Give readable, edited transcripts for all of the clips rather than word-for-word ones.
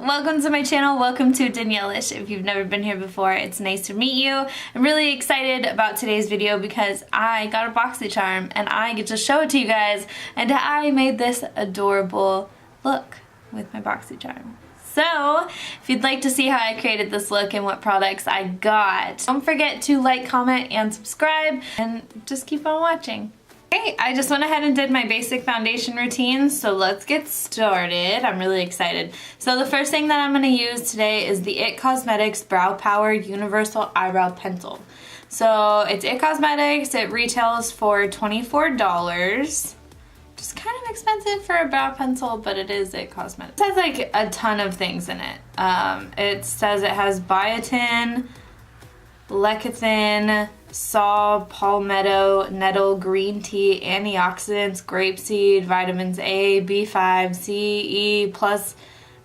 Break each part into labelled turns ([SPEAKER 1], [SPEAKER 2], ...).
[SPEAKER 1] welcome to my channel. Welcome to Danielle-ish. If you've never been here before, it's nice to meet you. I'm really excited about today's video because I got a BOXYCHARM and I get to show it to you guys, and I made this adorable look with my BOXYCHARM. So, if you'd like to see how I created this look and what products I got, don't forget to like, comment, and subscribe, and just keep on watching. Okay, I just went ahead and did my basic foundation routine, so let's get started. I'm really excited. So the first thing that I'm going to use today is the IT Cosmetics Brow Power Universal Eyebrow Pencil. So it's IT Cosmetics, it retails for $24. Just kind of expensive for a brow pencil, but it is IT Cosmetics. It has like a ton of things in it. It says it has biotin, lecithin, saw, palmetto, nettle, green tea, antioxidants, grapeseed, vitamins A, B5, C, E, plus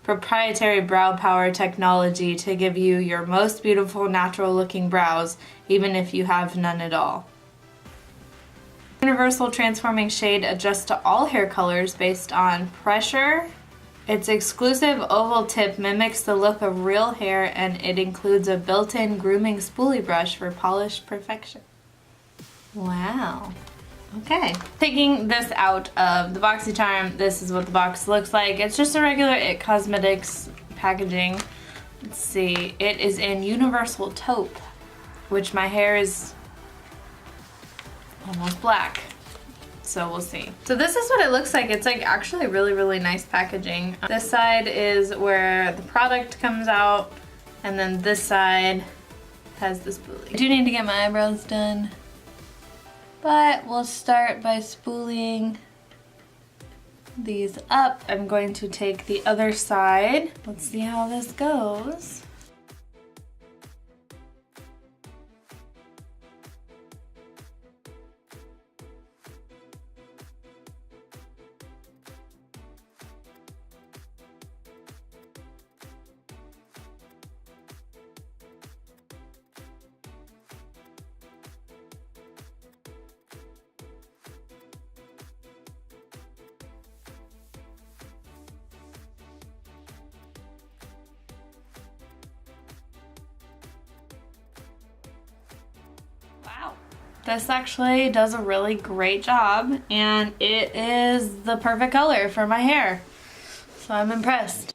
[SPEAKER 1] proprietary brow power technology to give you your most beautiful natural looking brows, even if you have none at all. Universal transforming shade adjusts to all hair colors based on pressure. Its exclusive oval tip mimics the look of real hair, and it includes a built-in grooming spoolie brush for polished perfection. Wow. Okay. Taking this out of the BOXYCHARM, this is what the box looks like. It's just a regular IT Cosmetics packaging. Let's see. It is in Universal Taupe, which my hair is almost black. So we'll see. So this is what it looks like. It's like actually really nice packaging. This side is where the product comes out, and then this side has the spoolie. I do need to get my eyebrows done, but we'll start by spooling these up. I'm going to take the other side. Let's see how this goes. Wow. This actually does a really great job, and it is the perfect color for my hair. So I'm impressed.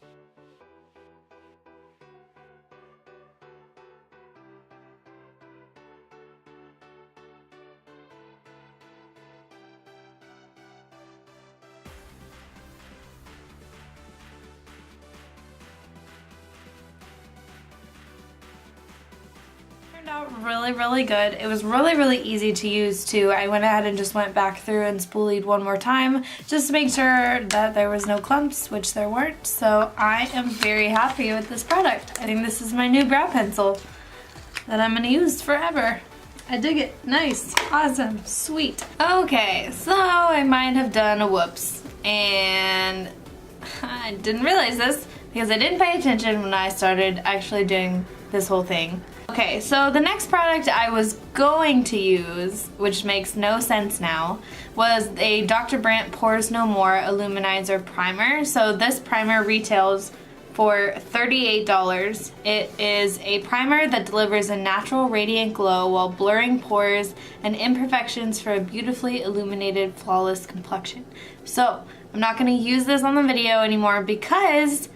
[SPEAKER 1] Out really good. It was really easy to use too. I went ahead and just went back through and spoolied one more time just to make sure that there was no clumps, which there weren't. So I am very happy with this product. I think this is my new brow pencil that I'm going to use forever. I dig it. Nice. Awesome. Sweet. Okay, so I might have done a whoops, and I didn't realize this because I didn't pay attention when I started actually doing this whole thing. Okay, so the next product I was going to use, which makes no sense now, was a Dr. Brandt Pores No More Luminizer Primer. So this primer retails for $38. It is a primer that delivers a natural radiant glow while blurring pores and imperfections for a beautifully illuminated, flawless complexion. So I'm not going to use this on the video anymore because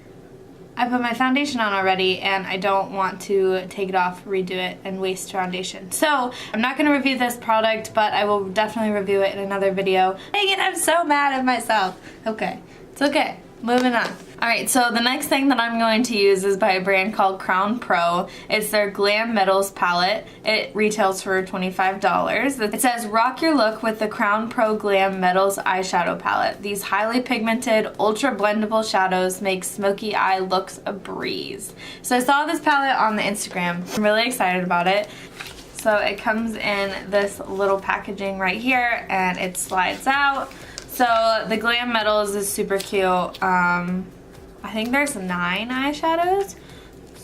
[SPEAKER 1] I put my foundation on already, and I don't want to take it off, redo it, and waste foundation. So I'm not going to review this product, but I will definitely review it in another video. Dang it, I'm so mad at myself. Okay, it's okay. Moving on. Alright, so the next thing that I'm going to use is by a brand called Crown Pro. It's their Glam Metals palette. It retails for $25. It says, rock your look with the Crown Pro Glam Metals eyeshadow palette. These highly pigmented, ultra blendable shadows make smoky eye looks a breeze. So I saw this palette on the Instagram. I'm really excited about it. So it comes in this little packaging right here, and it slides out. So the Glam Metals is super cute. I think there's 9 eyeshadows.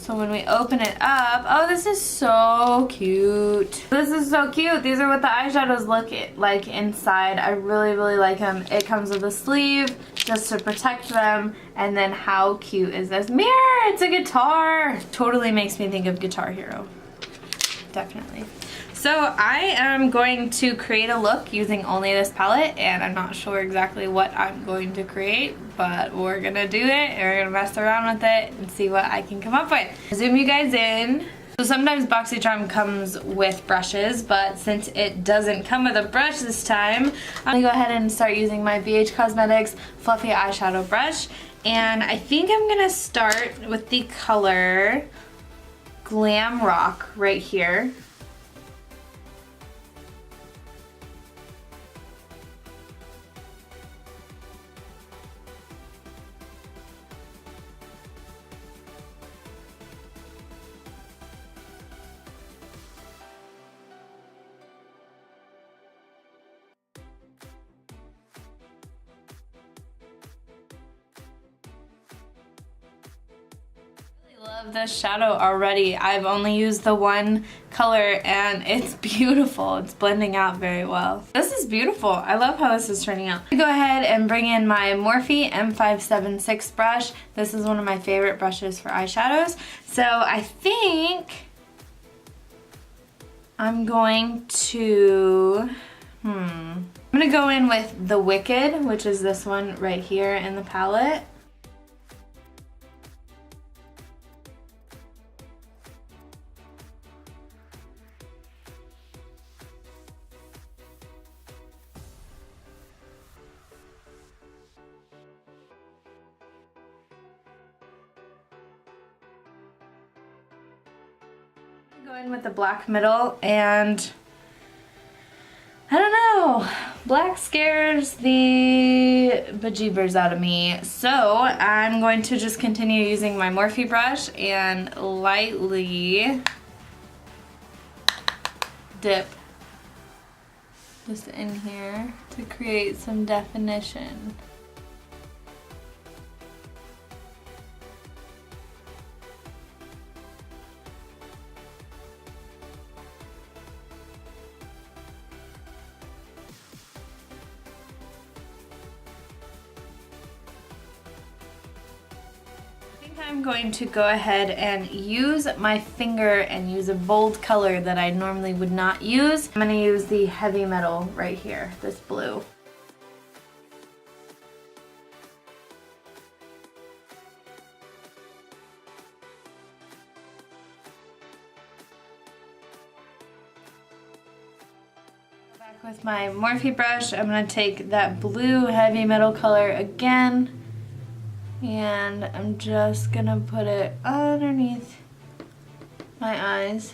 [SPEAKER 1] So when we open it up, oh, this is so cute. This is so cute. These are what the eyeshadows look like inside. I really like them. It comes with a sleeve just to protect them, And then how cute is this mirror? It's a guitar. Totally makes me think of Guitar Hero. Definitely. So I am going to create a look using only this palette, and I'm not sure exactly what I'm going to create, but we're gonna do it and we're gonna mess around with it and see what I can come up with. Zoom you guys in. So sometimes BOXYCHARM comes with brushes, but since it doesn't come with a brush this time, I'm gonna go ahead and start using my BH Cosmetics Fluffy Eyeshadow Brush. And I think I'm gonna start with the color Glam Rock right here. Love this shadow already. I've only used the one color and it's beautiful. It's blending out very well. This is beautiful. I love how this is turning out. I go ahead and bring in my Morphe M576 brush. This is one of my favorite brushes for eyeshadows. So I think I'm going to, I'm gonna go in with the Wicked, which is this one right here in the palette. Go in with the black middle, and I don't know, black scares the bejeebers out of me, so I'm going to just continue using my Morphe brush and lightly dip this in here to create some definition. I'm going to go ahead and use my finger and use a bold color that I normally would not use. I'm going to use the Heavy Metal right here, this blue. Back with my Morphe brush, I'm going to take that blue Heavy Metal color again. And I'm just gonna put it underneath my eyes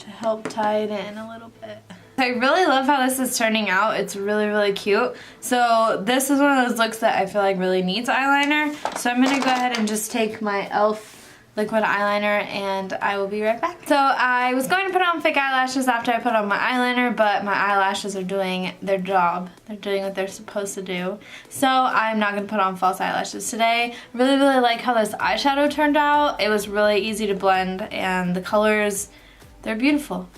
[SPEAKER 1] to help tie it in a little bit. I really love how this is turning out. It's really, really cute. So this is one of those looks that I feel like really needs eyeliner. So I'm gonna go ahead and just take my e.l.f. liquid eyeliner and I will be right back. So I was going to put on fake eyelashes after I put on my eyeliner, but my eyelashes are doing their job. They're doing what they're supposed to do. So I'm not going to put on false eyelashes today. Really, really like how this eyeshadow turned out. It was really easy to blend and the colors, they're beautiful.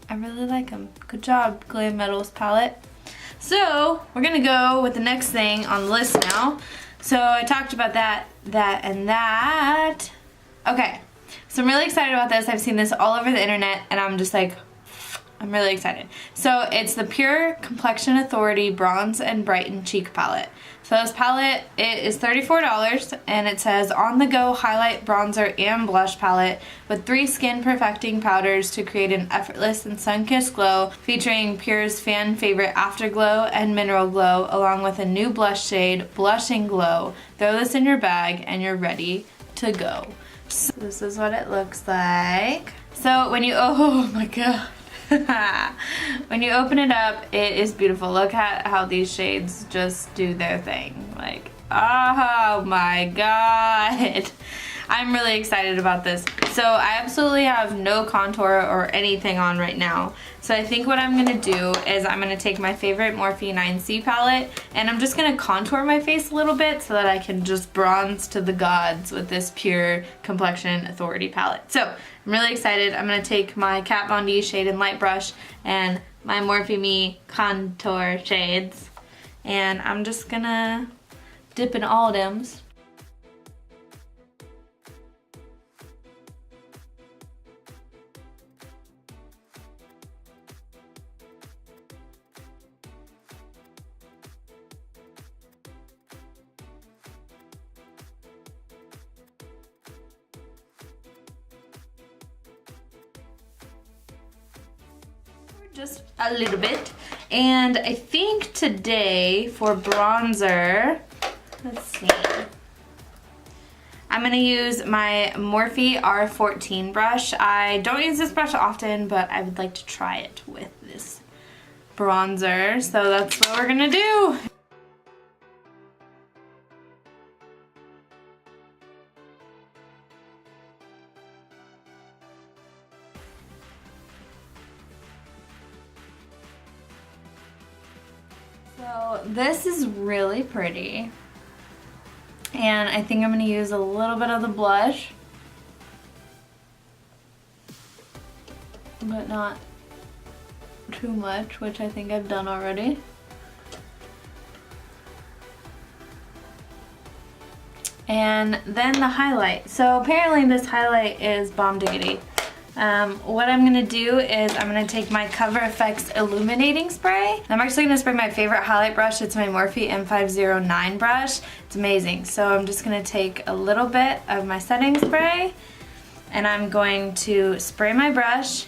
[SPEAKER 1] I really like them. Good job, Glam Metals palette. So we're going to go with the next thing on the list now. So I talked about that, and that. Okay, so I'm really excited about this. I've seen this all over the internet and I'm just like, I'm really excited. So it's the Pure Complexion Authority Bronze and Brighten Cheek Palette. So this palette, it is $34 and it says on the go highlight, bronzer, and blush palette with 3 skin perfecting powders to create an effortless and sun-kissed glow, featuring Pure's fan favorite Afterglow and Mineral Glow, along with a new blush shade, Blushing Glow. Throw this in your bag and you're ready to go. So this is what it looks like. So when you, oh my god. When you open it up, it is beautiful. Look at how these shades just do their thing. Like, oh my god. I'm really excited about this. So I absolutely have no contour or anything on right now. So I think what I'm gonna do is I'm gonna take my favorite Morphe 9C palette and I'm just gonna contour my face a little bit so that I can just bronze to the gods with this Pure Complexion Authority palette. So I'm really excited. I'm gonna take my Kat Von D Shade and Light brush and my Morphe Me contour shades, and I'm just gonna dipping all dems. Just a little bit. And I think today for bronzer, let's see, I'm gonna use my Morphe R14 brush. I don't use this brush often, but I would like to try it with this bronzer, so that's what we're gonna do. So this is really pretty, and I think I'm going to use a little bit of the blush, but not too much, which I think I've done already. And then the highlight. So apparently this highlight is bomb diggity. What I'm gonna do is I'm gonna take my Cover FX illuminating spray. I'm actually gonna spray my favorite highlight brush. It's my Morphe M509 brush. It's amazing. So I'm just gonna take a little bit of my setting spray and I'm going to spray my brush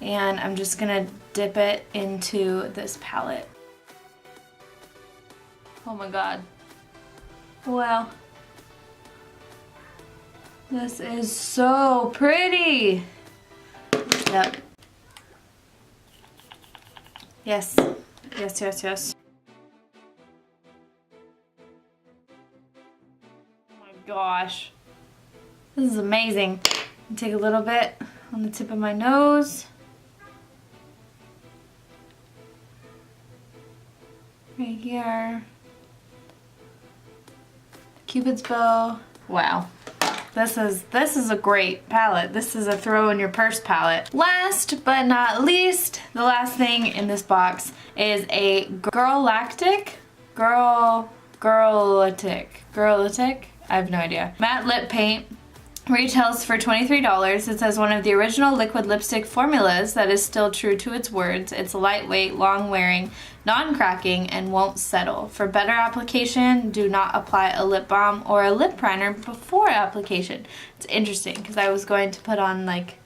[SPEAKER 1] and I'm just gonna dip it into this palette. Oh my god. Wow. This is so pretty. Yep. Yes. Yes, yes, yes. Oh my gosh. This is amazing. Take a little bit on the tip of my nose. Right here. Cupid's bow. Wow. This is a great palette. This is a throw in your purse palette. Last but not least, the last thing in this box is a Girlactik? Girlactik? I have no idea. Matte lip paint. Retails for $23. It says one of the original liquid lipstick formulas that is still true to its words. It's lightweight, long-wearing, non-cracking, and won't settle. For better application, do not apply a lip balm or a lip primer before application. It's interesting because I was going to put on like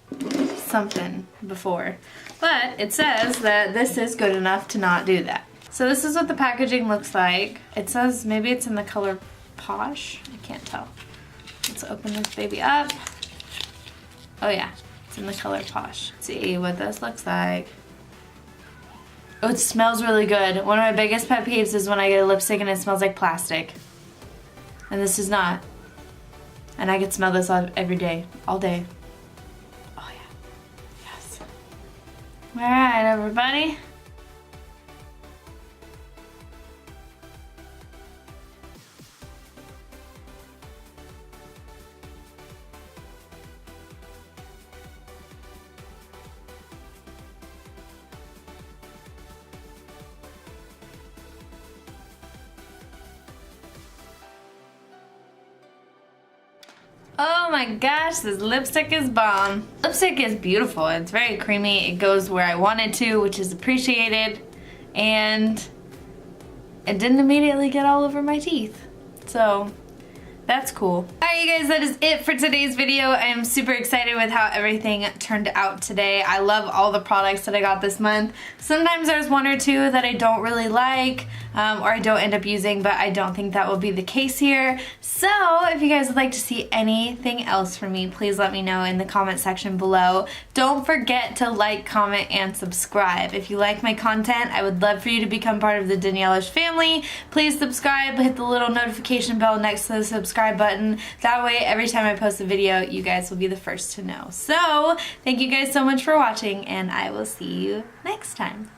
[SPEAKER 1] something before. But it says that this is good enough to not do that. So this is what the packaging looks like. It says maybe it's in the color Posh. I can't tell. Let's open this baby up. Oh yeah, it's in the color Posh. Let's see what this looks like. Oh, it smells really good. One of my biggest pet peeves is when I get a lipstick and it smells like plastic. And this is not. And I could smell this every day, all day. Oh yeah, yes. All right, everybody. Oh my gosh, this lipstick is bomb. Lipstick is beautiful. It's very creamy. It goes where I want it to, which is appreciated. And it didn't immediately get all over my teeth. So that's cool. Alright you guys, that is it for today's video. I am super excited with how everything turned out today. I love all the products that I got this month. Sometimes there's one or two that I don't really like or I don't end up using, but I don't think that will be the case here. So if you guys would like to see anything else from me, please let me know in the comment section below. Don't forget to like, comment, and subscribe. If you like my content, I would love for you to become part of the Danielle-ish family. Please subscribe, hit the little notification bell next to the subscribe button. That way, every time I post a video, you guys will be the first to know. So, thank you guys so much for watching, and I will see you next time.